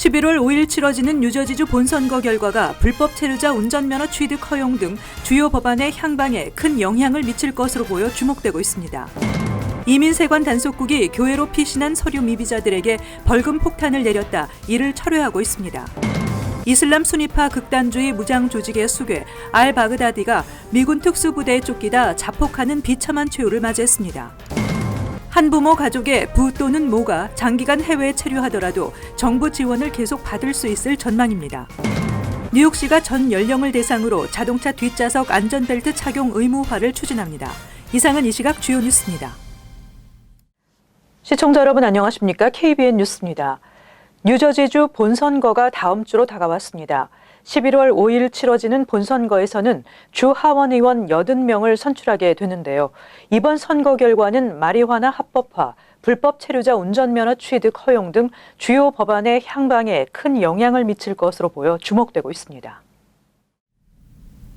11월 5일 치러지는 뉴저지주 본선거 결과가 불법 체류자 운전면허 취득 허용 등 주요 법안의 향방에 큰 영향을 미칠 것으로 보여 주목되고 있습니다. 이민세관 단속국이 교회로 피신한 서류 미비자들에게 벌금 폭탄을 내렸다. 이를 철회하고 있습니다. 이슬람 순위파 극단주의 무장 조직의 수괴 알-바그다디가 미군 특수부대에 쫓기다 자폭하는 비참한 최후를 맞이했습니다. 한부모 가족의 부 또는 모가 장기간 해외에 체류하더라도 정부 지원을 계속 받을 수 있을 전망입니다. 뉴욕시가 전 연령을 대상으로 자동차 뒷좌석 안전벨트 착용 의무화를 추진합니다. 이상은 이 시각 주요 뉴스입니다. 시청자 여러분 안녕하십니까? KBN 뉴스입니다. 뉴저지주 본선거가 다음 주로 다가왔습니다. 11월 5일 치러지는 본선거에서는 주 하원 의원 80명을 선출하게 되는데요. 이번 선거 결과는 마리화나 합법화, 불법 체류자 운전면허 취득 허용 등 주요 법안의 향방에 큰 영향을 미칠 것으로 보여 주목되고 있습니다.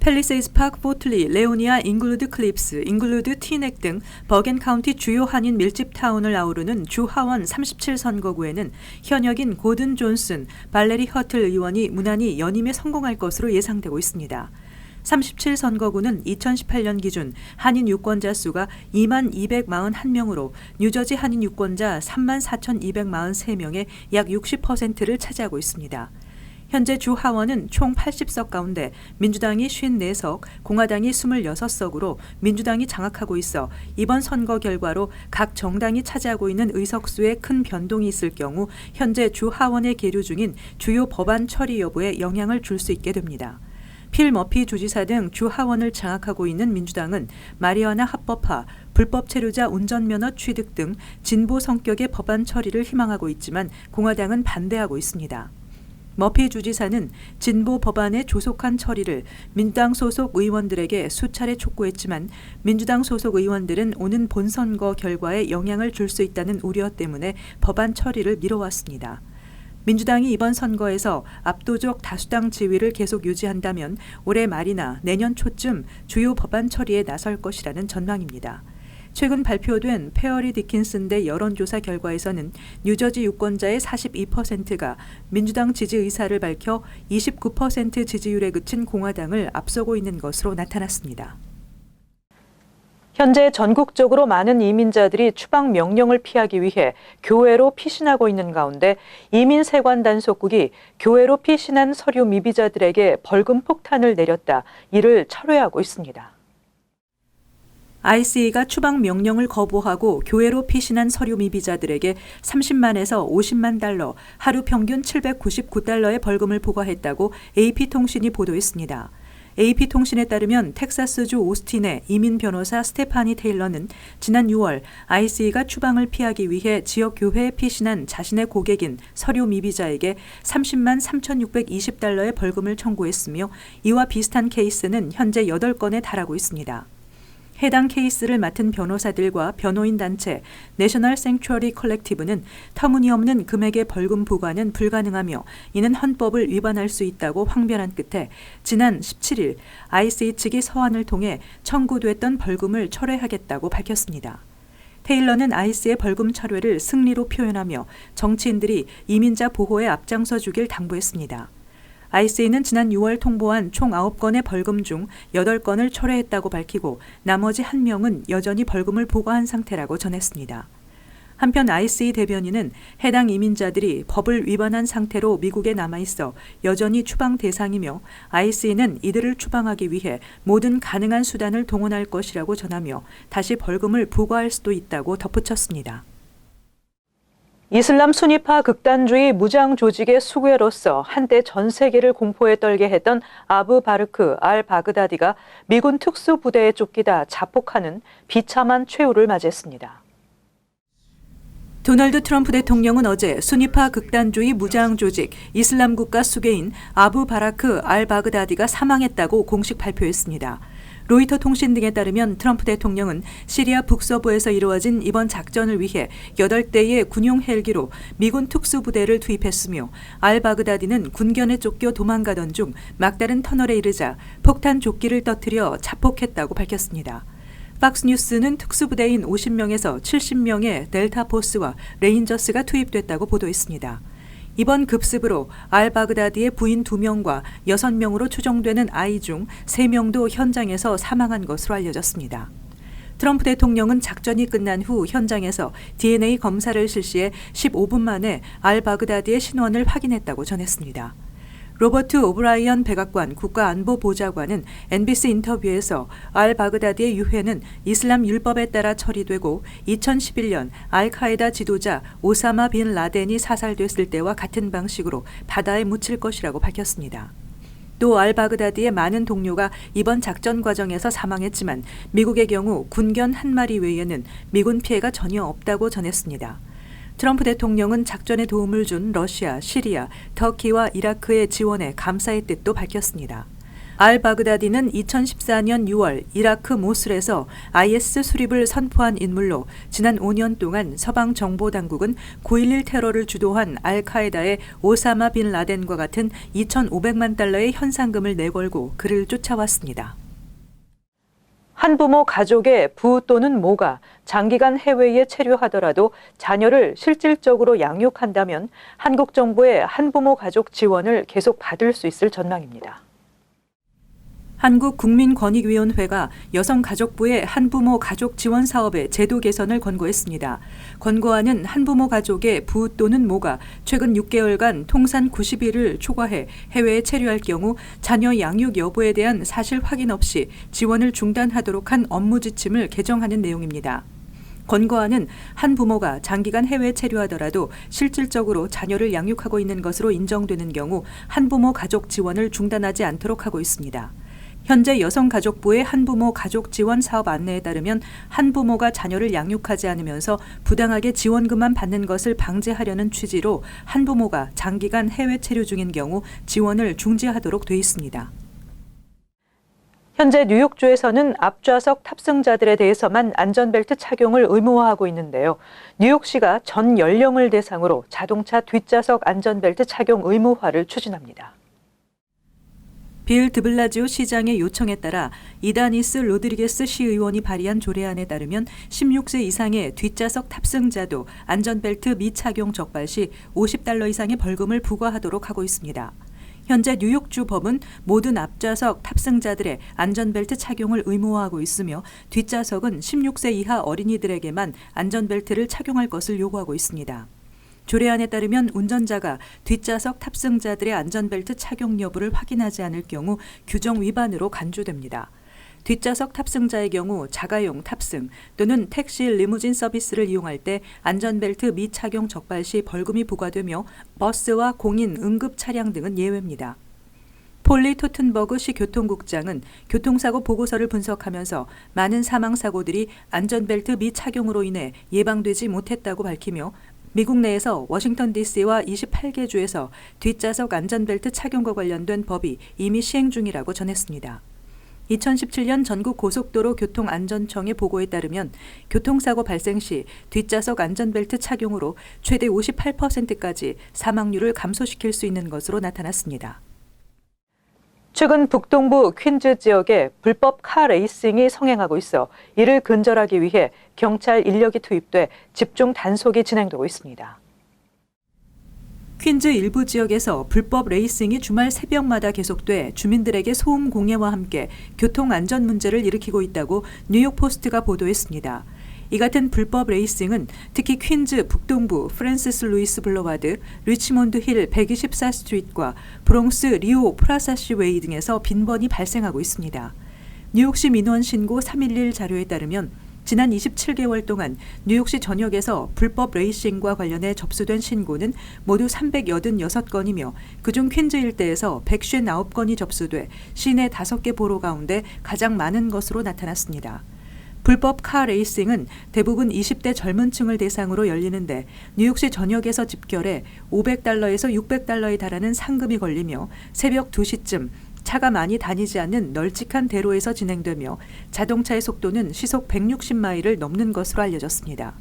팰리세이드 파크, 포틀리, 레오니아, 잉글루드 클립스, 잉글루드 티넥 등 버겐 카운티 주요 한인 밀집 타운을 아우르는 주 하원 37선거구에는 현역인 고든 존슨, 발레리 허틀 의원이 무난히 연임에 성공할 것으로 예상되고 있습니다. 37선거구는 2018년 기준 한인 유권자 수가 22,241명으로 뉴저지 한인 유권자 34,243명의 약 60%를 차지하고 있습니다. 현재 주 하원은 총 80석 가운데 민주당이 54석, 공화당이 26석으로 민주당이 장악하고 있어 이번 선거 결과로 각 정당이 차지하고 있는 의석수에 큰 변동이 있을 경우 현재 주 하원에 계류 중인 주요 법안 처리 여부에 영향을 줄 수 있게 됩니다. 필 머피 주지사 등 주 하원을 장악하고 있는 민주당은 마리화나 합법화, 불법 체류자 운전면허 취득 등 진보 성격의 법안 처리를 희망하고 있지만 공화당은 반대하고 있습니다. 머피 주지사는 진보 법안의 조속한 처리를 민주당 소속 의원들에게 수차례 촉구했지만 민주당 소속 의원들은 오는 본선거 결과에 영향을 줄 수 있다는 우려 때문에 법안 처리를 미뤄왔습니다. 민주당이 이번 선거에서 압도적 다수당 지위를 계속 유지한다면 올해 말이나 내년 초쯤 주요 법안 처리에 나설 것이라는 전망입니다. 최근 발표된 페어리 디킨슨대 여론조사 결과에서는 뉴저지 유권자의 42%가 민주당 지지 의사를 밝혀 29% 지지율에 그친 공화당을 앞서고 있는 것으로 나타났습니다. 현재 전국적으로 많은 이민자들이 추방 명령을 피하기 위해 교회로 피신하고 있는 가운데 이민세관 단속국이 교회로 피신한 서류 미비자들에게 벌금 폭탄을 내렸다. 이를 철회하고 있습니다. ICE가 추방 명령을 거부하고 교회로 피신한 서류 미비자들에게 30만에서 50만 달러, 하루 평균 799달러의 벌금을 부과했다고 AP통신이 보도했습니다. AP통신에 따르면 텍사스주 오스틴의 이민 변호사 스테파니 테일러는 지난 6월 ICE가 추방을 피하기 위해 지역 교회에 피신한 자신의 고객인 서류 미비자에게 30만 3,620달러의 벌금을 청구했으며 이와 비슷한 케이스는 현재 8건에 달하고 있습니다. 해당 케이스를 맡은 변호사들과 변호인 단체 내셔널 생츄어리 컬렉티브는 터무니없는 금액의 벌금 부과는 불가능하며 이는 헌법을 위반할 수 있다고 항변한 끝에 지난 17일 ICE 측이 서한을 통해 청구됐던 벌금을 철회하겠다고 밝혔습니다. 테일러는 ICE의 벌금 철회를 승리로 표현하며 정치인들이 이민자 보호에 앞장서 주길 당부했습니다. ICE는 지난 6월 통보한 총 9건의 벌금 중 8건을 철회했다고 밝히고 나머지 1명은 여전히 벌금을 부과한 상태라고 전했습니다. 한편 ICE 대변인은 해당 이민자들이 법을 위반한 상태로 미국에 남아있어 여전히 추방 대상이며 ICE는 이들을 추방하기 위해 모든 가능한 수단을 동원할 것이라고 전하며 다시 벌금을 부과할 수도 있다고 덧붙였습니다. 이슬람 순위파 극단주의 무장 조직의 수괴로서 한때 전 세계를 공포에 떨게 했던 아부 바르크 알-바그다디가 미군 특수부대에 쫓기다 자폭하는 비참한 최후를 맞이했습니다. 도널드 트럼프 대통령은 어제 순위파 극단주의 무장 조직 이슬람 국가 수괴인 아부 바라크 알-바그다디가 사망했다고 공식 발표했습니다. 로이터 통신 등에 따르면 트럼프 대통령은 시리아 북서부에서 이루어진 이번 작전을 위해 8대의 군용 헬기로 미군 특수부대를 투입했으며 알-바그다디는 군견에 쫓겨 도망가던 중 막다른 터널에 이르자 폭탄 조끼를 터뜨려 자폭했다고 밝혔습니다. 팍스뉴스는 특수부대인 50명에서 70명의 델타 포스와 레인저스가 투입됐다고 보도했습니다. 이번 급습으로 알바그다디의 부인 2명과 6명으로 추정되는 아이 중 3명도 현장에서 사망한 것으로 알려졌습니다. 트럼프 대통령은 작전이 끝난 후 현장에서 DNA 검사를 실시해 15분 만에 알바그다디의 신원을 확인했다고 전했습니다. 로버트 오브라이언 백악관 국가안보보좌관은 NBC 인터뷰에서 알바그다디의 유해는 이슬람 율법에 따라 처리되고 2011년 알카에다 지도자 오사마 빈 라덴이 사살됐을 때와 같은 방식으로 바다에 묻힐 것이라고 밝혔습니다. 또 알바그다디의 많은 동료가 이번 작전 과정에서 사망했지만 미국의 경우 군견 한 마리 외에는 미군 피해가 전혀 없다고 전했습니다. 트럼프 대통령은 작전에 도움을 준 러시아, 시리아, 터키와 이라크의 지원에 감사의 뜻도 밝혔습니다. 알바그다디는 2014년 6월 이라크 모술에서 IS 수립을 선포한 인물로 지난 5년 동안 서방 정보 당국은 9.11 테러를 주도한 알카에다의 오사마 빈 라덴과 같은 2,500만 달러의 현상금을 내걸고 그를 쫓아왔습니다. 한부모 가족의 부 또는 모가 장기간 해외에 체류하더라도 자녀를 실질적으로 양육한다면 한국 정부의 한부모 가족 지원을 계속 받을 수 있을 전망입니다. 한국국민권익위원회가 여성가족부의 한부모 가족 지원 사업의 제도 개선을 권고했습니다. 권고안은 한부모 가족의 부 또는 모가 최근 6개월간 통산 90일을 초과해 해외에 체류할 경우 자녀 양육 여부에 대한 사실 확인 없이 지원을 중단하도록 한 업무 지침을 개정하는 내용입니다. 권고안은 한 부모가 장기간 해외에 체류하더라도 실질적으로 자녀를 양육하고 있는 것으로 인정되는 경우 한부모 가족 지원을 중단하지 않도록 하고 있습니다. 현재 여성가족부의 한부모 가족 지원 사업 안내에 따르면 한부모가 자녀를 양육하지 않으면서 부당하게 지원금만 받는 것을 방지하려는 취지로 한부모가 장기간 해외 체류 중인 경우 지원을 중지하도록 돼 있습니다. 현재 뉴욕주에서는 앞좌석 탑승자들에 대해서만 안전벨트 착용을 의무화하고 있는데요. 뉴욕시가 전 연령을 대상으로 자동차 뒷좌석 안전벨트 착용 의무화를 추진합니다. 빌 드블라지오 시장의 요청에 따라 이다니스 로드리게스 시의원이 발의한 조례안에 따르면 16세 이상의 뒷좌석 탑승자도 안전벨트 미착용 적발 시 $50 이상의 벌금을 부과하도록 하고 있습니다. 현재 뉴욕주 법은 모든 앞좌석 탑승자들의 안전벨트 착용을 의무화하고 있으며 뒷좌석은 16세 이하 어린이들에게만 안전벨트를 착용할 것을 요구하고 있습니다. 조례안에 따르면 운전자가 뒷좌석 탑승자들의 안전벨트 착용 여부를 확인하지 않을 경우 규정 위반으로 간주됩니다. 뒷좌석 탑승자의 경우 자가용 탑승 또는 택시 리무진 서비스를 이용할 때 안전벨트 미착용 적발 시 벌금이 부과되며 버스와 공인 응급 차량 등은 예외입니다. 폴리 토튼버그 시 교통국장은 교통사고 보고서를 분석하면서 많은 사망사고들이 안전벨트 미착용으로 인해 예방되지 못했다고 밝히며 미국 내에서 워싱턴 DC와 28개 주에서 뒷좌석 안전벨트 착용과 관련된 법이 이미 시행 중이라고 전했습니다. 2017년 전국 고속도로 교통안전청의 보고에 따르면 교통사고 발생 시 뒷좌석 안전벨트 착용으로 최대 58%까지 사망률을 감소시킬 수 있는 것으로 나타났습니다. 최근 북동부 퀸즈 지역에 불법 카 레이싱이 성행하고 있어 이를 근절하기 위해 경찰 인력이 투입돼 집중 단속이 진행되고 있습니다. 퀸즈 일부 지역에서 불법 레이싱이 주말 새벽마다 계속돼 주민들에게 소음 공해와 함께 교통 안전 문제를 일으키고 있다고 뉴욕포스트가 보도했습니다. 이 같은 불법 레이싱은 특히 퀸즈 북동부 프랜시스 루이스 블러와드, 리치몬드 힐 124스트리트과 브롱스 리오 프라사시 웨이 등에서 빈번히 발생하고 있습니다. 뉴욕시 민원 신고 311 자료에 따르면 지난 27개월 동안 뉴욕시 전역에서 불법 레이싱과 관련해 접수된 신고는 모두 386건이며 그중 퀸즈 일대에서 159건이 접수돼 시내 5개 보로 가운데 가장 많은 것으로 나타났습니다. 불법 카 레이싱은 대부분 20대 젊은 층을 대상으로 열리는데 뉴욕시 전역에서 집결해 $500에서 $600에 달하는 상금이 걸리며 새벽 2시쯤 차가 많이 다니지 않는 널찍한 대로에서 진행되며 자동차의 속도는 시속 160마일을 넘는 것으로 알려졌습니다.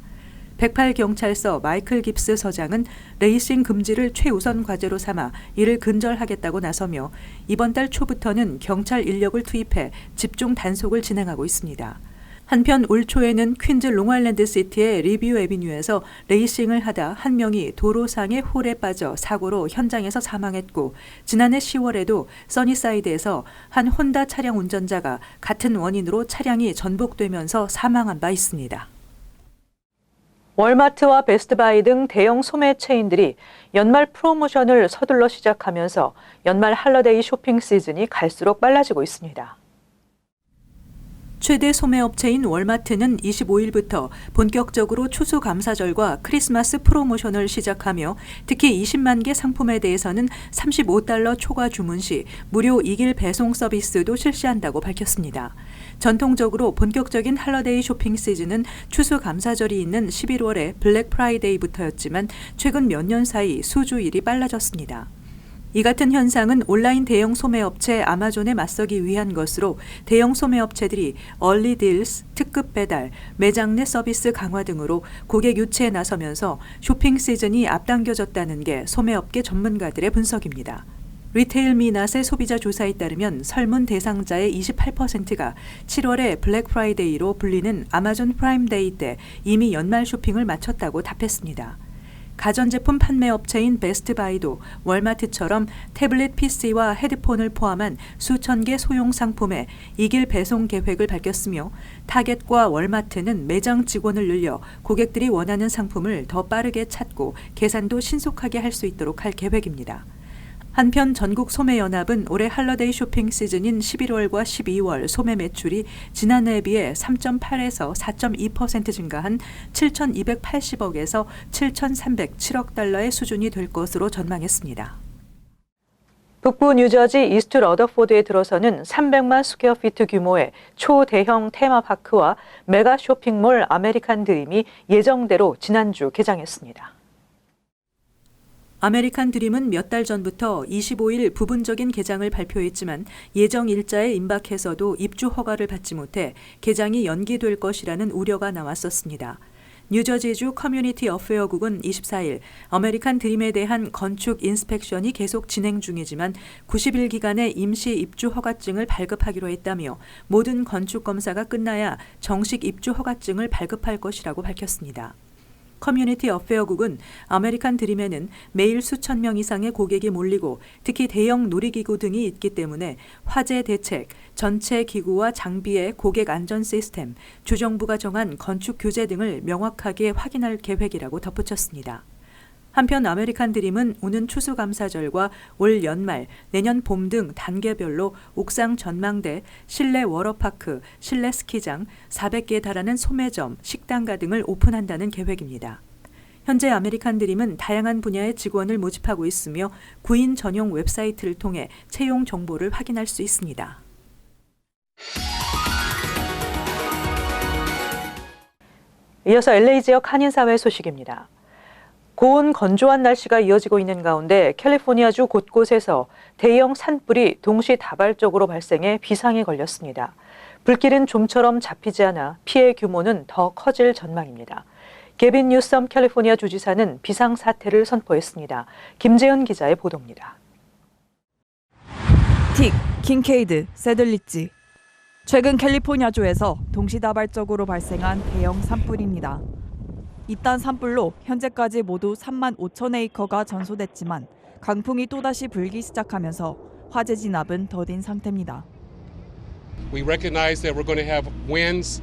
108경찰서 마이클 깁스 서장은 레이싱 금지를 최우선 과제로 삼아 이를 근절하겠다고 나서며 이번 달 초부터는 경찰 인력을 투입해 집중 단속을 진행하고 있습니다. 한편 올 초에는 퀸즈 롱아일랜드 시티의 리뷰 애비뉴에서 레이싱을 하다 한 명이 도로상의 홀에 빠져 사고로 현장에서 사망했고, 지난해 10월에도 써니사이드에서 한 혼다 차량 운전자가 같은 원인으로 차량이 전복되면서 사망한 바 있습니다. 월마트와 베스트바이 등 대형 소매 체인들이 연말 프로모션을 서둘러 시작하면서 연말 할러데이 쇼핑 시즌이 갈수록 빨라지고 있습니다. 최대 소매업체인 월마트는 25일부터 본격적으로 추수감사절과 크리스마스 프로모션을 시작하며 특히 20만 개 상품에 대해서는 $35 초과 주문 시 무료 2길 배송 서비스도 실시한다고 밝혔습니다. 전통적으로 본격적인 할러데이 쇼핑 시즌은 추수감사절이 있는 11월의 블랙 프라이데이부터였지만 최근 몇 년 사이 수주일이 빨라졌습니다. 이 같은 현상은 온라인 대형 소매업체 아마존에 맞서기 위한 것으로 대형 소매업체들이 얼리 딜스, 특급 배달, 매장 내 서비스 강화 등으로 고객 유치에 나서면서 쇼핑 시즌이 앞당겨졌다는 게 소매업계 전문가들의 분석입니다. 리테일 미낫의 소비자 조사에 따르면 설문 대상자의 28%가 7월에 블랙 프라이데이로 불리는 아마존 프라임데이 때 이미 연말 쇼핑을 마쳤다고 답했습니다. 가전제품 판매 업체인 베스트바이도 월마트처럼 태블릿 PC와 헤드폰을 포함한 수천 개 소형 상품에 2길 배송 계획을 밝혔으며, 타겟과 월마트는 매장 직원을 늘려 고객들이 원하는 상품을 더 빠르게 찾고 계산도 신속하게 할 수 있도록 할 계획입니다. 한편 전국소매연합은 올해 할러데이 쇼핑 시즌인 11월과 12월 소매 매출이 지난해에 비해 3.8에서 4.2% 증가한 7,280억에서 7,307억 달러의 수준이 될 것으로 전망했습니다. 북부 뉴저지 이스트 러더포드에 들어서는 300만 스퀘어피트 규모의 초대형 테마파크와 메가 쇼핑몰 아메리칸 드림이 예정대로 지난주 개장했습니다. 아메리칸 드림은 몇 달 전부터 25일 부분적인 개장을 발표했지만 예정 일자에 임박해서도 입주 허가를 받지 못해 개장이 연기될 것이라는 우려가 나왔었습니다. 뉴저지주 커뮤니티 어페어국은 24일 아메리칸 드림에 대한 건축 인스펙션이 계속 진행 중이지만 90일 기간의 임시 입주 허가증을 발급하기로 했다며 모든 건축 검사가 끝나야 정식 입주 허가증을 발급할 것이라고 밝혔습니다. 커뮤니티 어페어국은 아메리칸 드림에는 매일 수천 명 이상의 고객이 몰리고 특히 대형 놀이기구 등이 있기 때문에 화재 대책, 전체 기구와 장비의 고객 안전 시스템, 주정부가 정한 건축 규제 등을 명확하게 확인할 계획이라고 덧붙였습니다. 한편 아메리칸 드림은 오는 추수감사절과 올 연말, 내년 봄 등 단계별로 옥상 전망대, 실내 워터파크, 실내 스키장, 400개에 달하는 소매점, 식당가 등을 오픈한다는 계획입니다. 현재 아메리칸 드림은 다양한 분야의 직원을 모집하고 있으며 구인 전용 웹사이트를 통해 채용 정보를 확인할 수 있습니다. 이어서 LA 지역 한인사회 소식입니다. 고온 건조한 날씨가 이어지고 있는 가운데 캘리포니아주 곳곳에서 대형 산불이 동시다발적으로 발생해 비상에 걸렸습니다. 불길은 좀처럼 잡히지 않아 피해 규모는 더 커질 전망입니다. 게빈 뉴섬 캘리포니아 주지사는 비상사태를 선포했습니다. 김재현 기자의 보도입니다. 틱, 킹케이드, 세들리지. 최근 캘리포니아주에서 동시다발적으로 발생한 대형 산불입니다. 이딴 산불로 현재까지 모두 3만 5천 에이커가 전소됐지만 강풍이 또다시 불기 시작하면서 화재 진압은 더딘 상태입니다. We recognize that we're going to have winds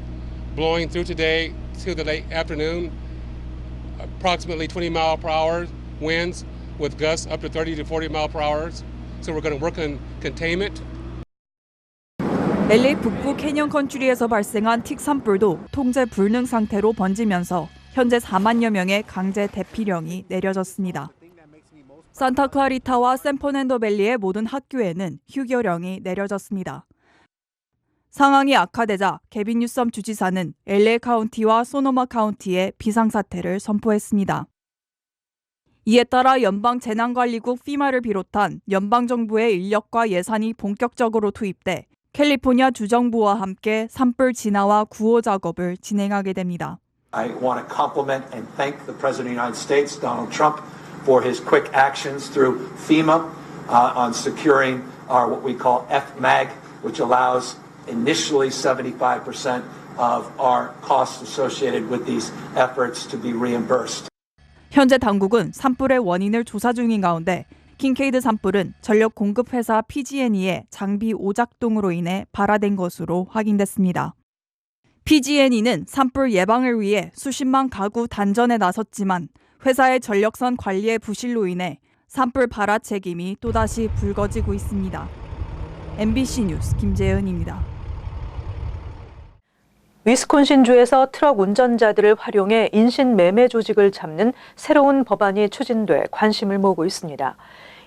blowing through today to the late afternoon, approximately 20 mile per hour winds with gusts up to 30 to 40 mile per hour. So we're going to work on containment. LA 북부 캐년 컨트리에서 발생한 틱 산불도 통제 불능 상태로 번지면서 현재 4만여 명의 강제 대피령이 내려졌습니다. 산타클라리타와 샌퍼난도밸리의 모든 학교에는 휴교령이 내려졌습니다. 상황이 악화되자 게빈 뉴섬 주지사는 LA 카운티와 소노마 카운티에 비상사태를 선포했습니다. 이에 따라 연방 재난관리국 FEMA를 비롯한 연방정부의 인력과 예산이 본격적으로 투입돼 캘리포니아 주정부와 함께 산불 진화와 구호 작업을 진행하게 됩니다. I want to compliment and thank the President of the United States, Donald Trump, for his quick actions through FEMA on securing our what we call FMAG, which allows initially 75% of our costs associated with these efforts to be reimbursed. 현재 당국은 산불의 원인을 조사 중인 가운데 킹케이드 산불은 전력 공급 회사 PG&E의 장비 오작동으로 인해 발화된 것으로 확인됐습니다. PG&E는 산불 예방을 위해 수십만 가구 단전에 나섰지만 회사의 전력선 관리의 부실로 인해 산불 발화 책임이 또다시 불거지고 있습니다. MBC 뉴스 김재은입니다. 위스콘신주에서 트럭 운전자들을 활용해 인신매매 조직을 잡는 새로운 법안이 추진돼 관심을 모으고 있습니다.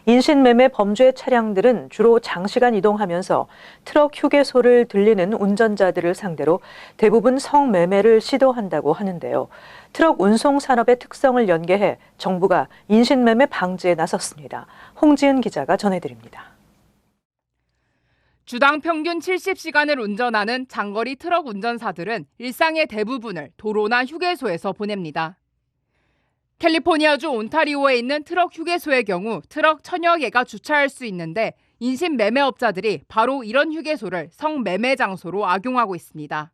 인신매매 범죄 차량들은 주로 장시간 이동하면서 트럭 휴게소를 들리는 운전자들을 상대로 대부분 성매매를 시도한다고 하는데요. 트럭 운송 산업의 특성을 연계해 정부가 인신매매 방지에 나섰습니다. 홍지은 기자가 전해드립니다. 주당 평균 70시간을 운전하는 장거리 트럭 운전사들은 일상의 대부분을 도로나 휴게소에서 보냅니다. 캘리포니아주 온타리오에 있는 트럭 휴게소의 경우 트럭 1000여 개가 주차할 수 있는데 인신매매업자들이 바로 이런 휴게소를 성매매 장소로 악용하고 있습니다.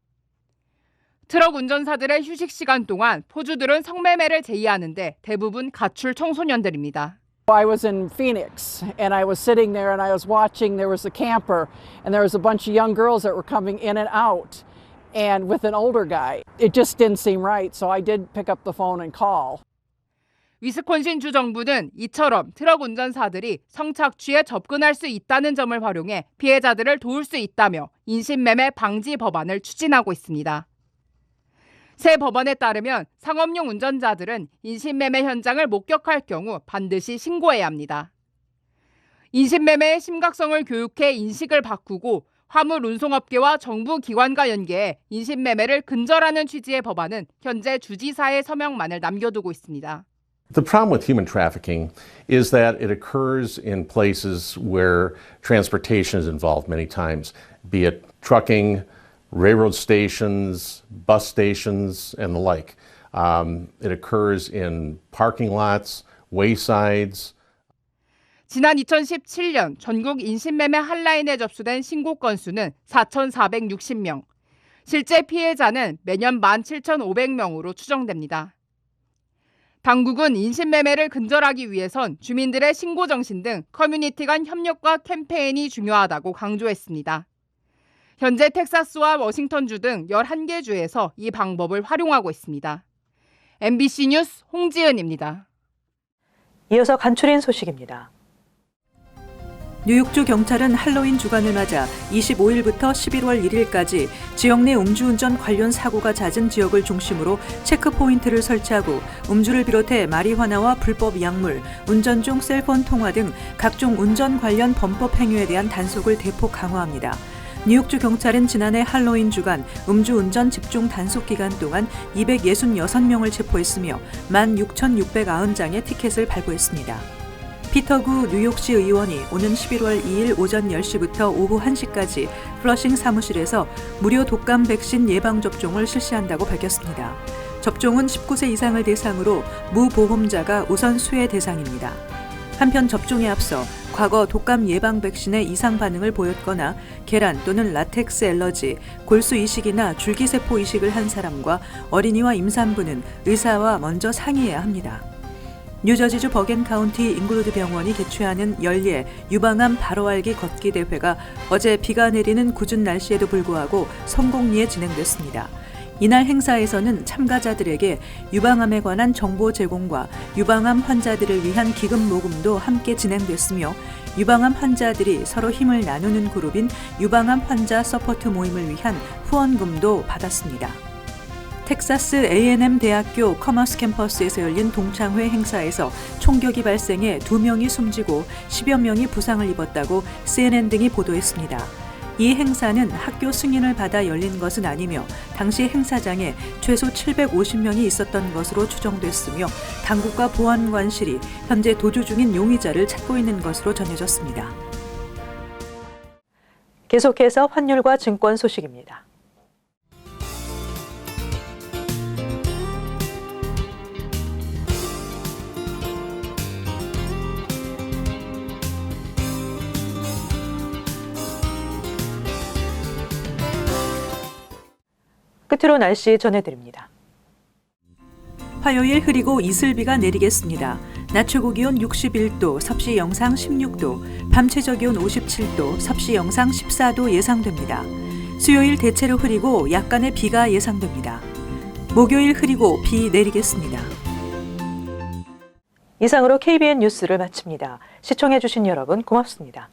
트럭 운전사들의 휴식 시간 동안 포주들은 성매매를 제의하는데 대부분 가출 청소년들입니다. I was in Phoenix and I was sitting there and I was watching, there was a camper and there was a bunch of young girls that were coming in and out and with an older guy. It just didn't seem right, so I did pick up the phone and call. 위스콘신 주 정부는 이처럼 트럭 운전사들이 성착취에 접근할 수 있다는 점을 활용해 피해자들을 도울 수 있다며 인신매매 방지 법안을 추진하고 있습니다. 새 법안에 따르면 상업용 운전자들은 인신매매 현장을 목격할 경우 반드시 신고해야 합니다. 인신매매의 심각성을 교육해 인식을 바꾸고 화물 운송업계와 정부 기관과 연계해 인신매매를 근절하는 취지의 법안은 현재 주지사의 서명만을 남겨두고 있습니다. The problem with human trafficking is that it occurs in places where transportation is involved many times, be it trucking, railroad stations, bus stations, and the like. It occurs in parking lots, waysides. 지난 2017년 전국 인신매매 핫라인에 접수된 신고 건수는 4,460명. 실제 피해자는 매년 17,500명으로 추정됩니다. 당국은 인신매매를 근절하기 위해선 주민들의 신고 정신 등 커뮤니티 간 협력과 캠페인이 중요하다고 강조했습니다. 현재 텍사스와 워싱턴주 등 11개 주에서 이 방법을 활용하고 있습니다. MBC 뉴스 홍지은입니다. 이어서 간추린 소식입니다. 뉴욕주 경찰은 할로윈 주간을 맞아 25일부터 11월 1일까지 지역 내 음주운전 관련 사고가 잦은 지역을 중심으로 체크포인트를 설치하고 음주를 비롯해 마리화나와 불법 약물, 운전 중 셀폰 통화 등 각종 운전 관련 범법 행위에 대한 단속을 대폭 강화합니다. 뉴욕주 경찰은 지난해 할로윈 주간 음주운전 집중 단속 기간 동안 266명을 체포했으며 16,690장의 티켓을 발부했습니다. 피터구 뉴욕시 의원이 오는 11월 2일 오전 10시부터 오후 1시까지 플러싱 사무실에서 무료 독감 백신 예방접종을 실시한다고 밝혔습니다. 접종은 19세 이상을 대상으로 무보험자가 우선 수혜 대상입니다. 한편 접종에 앞서 과거 독감 예방 백신에 이상 반응을 보였거나 계란 또는 라텍스 알러지, 골수 이식이나 줄기세포 이식을 한 사람과 어린이와 임산부는 의사와 먼저 상의해야 합니다. 뉴저지주 버겐 카운티 잉글우드 병원이 개최하는 열예 유방암 바로 알기 걷기 대회가 어제 비가 내리는 궂은 날씨에도 불구하고 성공리에 진행됐습니다. 이날 행사에서는 참가자들에게 유방암에 관한 정보 제공과 유방암 환자들을 위한 기금 모금도 함께 진행됐으며 유방암 환자들이 서로 힘을 나누는 그룹인 유방암 환자 서포트 모임을 위한 후원금도 받았습니다. 텍사스 A&M 대학교 커머스 캠퍼스에서 열린 동창회 행사에서 총격이 발생해 2명이 숨지고 10여 명이 부상을 입었다고 CNN 등이 보도했습니다. 이 행사는 학교 승인을 받아 열린 것은 아니며 당시 행사장에 최소 750명이 있었던 것으로 추정됐으며 당국과 보안관실이 현재 도주 중인 용의자를 찾고 있는 것으로 전해졌습니다. 계속해서 환율과 증권 소식입니다. 끝으로 날씨 전해드립니다. 화요일 흐리고 이슬비가 내리겠습니다. 낮 최고 기온 61도, 섭씨 영상 16도, 밤 최저 기온 57도, 섭씨 영상 14도 예상됩니다. 수요일 대체로 흐리고 약간의 비가 예상됩니다. 목요일 흐리고 비 내리겠습니다. 이상으로 KBN 뉴스를 마칩니다. 시청해주신 여러분 고맙습니다.